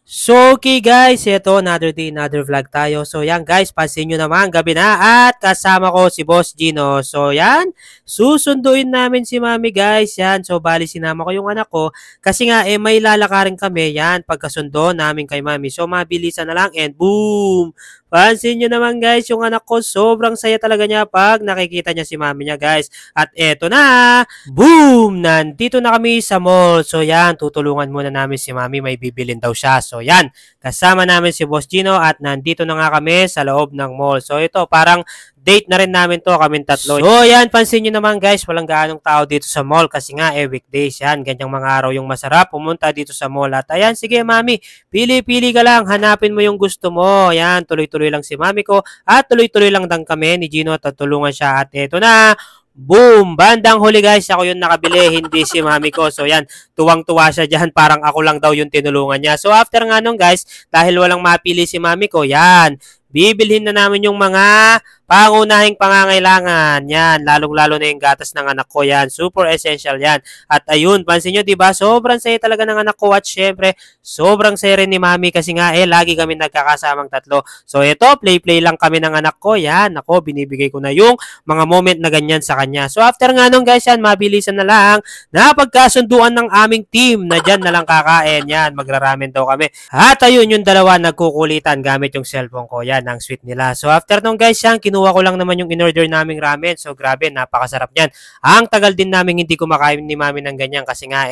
So, okay guys, ito another day, another vlog tayo. So, yan guys, pansin nyo naman, gabi na at kasama ko si Boss Gino. So, yan, susunduin namin si Mami guys. Yan, so bali sinama ko yung anak ko kasi nga may lalakarin kami. Yan, pagkasundo namin kay Mami. So, mabilisan na lang and boom! Pansin nyo naman guys, yung anak ko sobrang saya talaga niya pag nakikita niya si Mami niya guys. At eto na, boom! Nandito na kami sa mall. So, yan, tutulungan muna namin si Mami, may bibilin daw siya. So, yan, kasama namin si Boss Gino at nandito na nga kami sa loob ng mall. So, ito, parang date na rin namin to, kaming tatlo. So, yan, pansin nyo naman guys, walang gaanong tao dito sa mall kasi nga, weekdays yan. Ganyang mga araw yung masarap pumunta dito sa mall. At ayan, sige Mami, pili-pili ka lang, hanapin mo yung gusto mo. Yan, tuloy-tuloy lang si Mami ko at tuloy-tuloy lang din kami ni Gino at tutulungan siya. At eto na, boom! Bandang huli guys, ako yung nakabili, hindi si Mami ko. So yan, tuwang-tuwa siya dyan, parang ako lang daw yung tinulungan niya. So after nga nung guys, dahil walang mapili si Mami ko, yan, bibilhin na namin yung mga pangunahing pangangailangan. Yan, lalong-lalo na yung gatas ng anak ko. Yan, super essential yan. At ayun, pansin nyo, diba? Sobrang saya talaga ng anak ko at syempre, sobrang saya rin ni Mami kasi nga, lagi kami nagkakasamang tatlo. So ito, play-play lang kami ng anak ko. Yan, ako, binibigay ko na yung mga moment na ganyan sa kanya. So after nga nung guys, yan, mabilisan na lang na pagkasunduan ng aming team na dyan na lang kakain. Yan, magraramen daw kami. At ayun, yung dalawa nagkukulitan gamit yung cellphone ko. Yan, ang sweet nila. So after nung guys, yan, kinuha ko lang naman yung in-order naming ramen. So grabe, napakasarap niyan. Ang tagal din namin hindi kumakain ni Mami ng ganyan kasi nga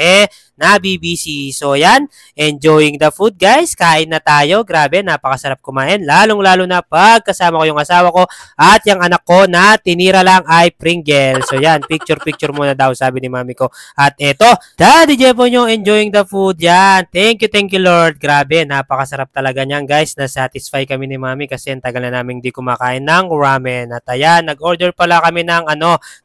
nabibisi. So yan, enjoying the food guys. Kain na tayo. Grabe, napakasarap kumain. Lalong-lalo na pag kasama ko yung asawa ko at yung anak ko na tinira lang ay Pringle. So yan, picture-picture muna daw sabi ni Mami ko. At eto, Daddy Jepo nyo enjoying the food. Yan, thank you Lord. Grabe, napakasarap talaga niyan guys. Na-satisfy kami ni Mami kasi ang tagal na namin hindi kumakain ng ramen. At ayan, nag-order pala kami ng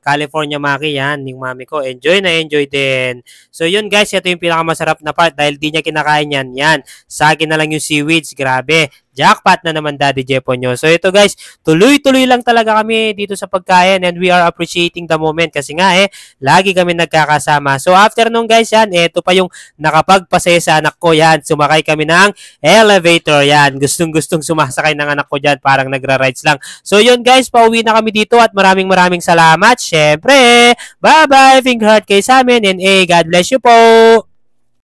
California Maki. Yan, yung Mami ko. Enjoy na enjoy din. So yun guys, ito yung pinakamasarap na part dahil di niya kinakain yan. Yan, saging na lang yung seaweeds. Grabe. Jackpot na naman Daddy Jepo nyo. So ito guys, tuloy-tuloy lang talaga kami dito sa pagkain and we are appreciating the moment kasi nga lagi kami nagkakasama. So after nung guys yan, ito pa yung nakapagpasaya sa anak ko yan. Sumakay kami ng elevator yan. Gustong-gustong sumasakay ng anak ko dyan. Parang nagra-rides lang. So yun guys, pauwi na kami dito at maraming salamat. Syempre, bye-bye. Finger heart kayo sa amin and God bless you po.